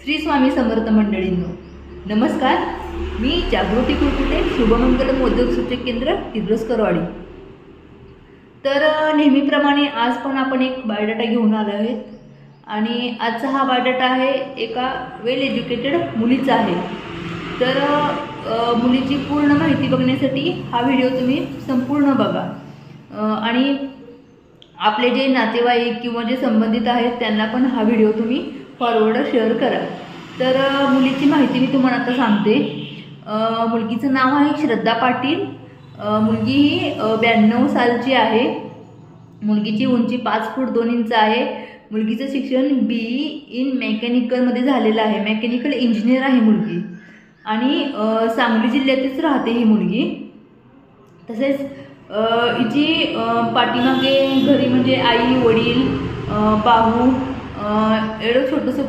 श्री स्वामी समर्थ मंडळींनो, नमस्कार. मी जागृती कुरकुटे, शुभमंगल मोदक सूचक केंद्र, किर्लोस्करवाडी. तर नेहमीप्रमाणे आज पण आपण एक बायोडाटा घेऊन आलो आहे आणि आजचा हा बायोडाटा आहे एका वेल एज्युकेटेड मुलीचा आहे. तर मुलीची पूर्ण माहिती बघण्यासाठी हा व्हिडिओ तुम्ही संपूर्ण बघा आणि आपले जे नातेवाईक किंवा जे संबंधित आहेत त्यांना पण हा व्हिडिओ तुम्ही फॉरवर्ड शेअर करा. तर मुलीची माहिती मी तुम्हाला आता सांगते. मुलगीचं नाव आहे श्रद्धा पाटील. मुलगी ही 92 सालची आहे. मुलगीची उंची 5 फूट 2 इंच आहे. मुलगीचं शिक्षण BE इन मेकॅनिकलमध्ये झालेलं आहे. मेकॅनिकल इंजिनियर आहे मुलगी आणि सांगली जिल्ह्यातच राहते ही मुलगी. तसेच हिची पाठीमागे घरी म्हणजे आई वडील भाऊ एवढं छोटंसं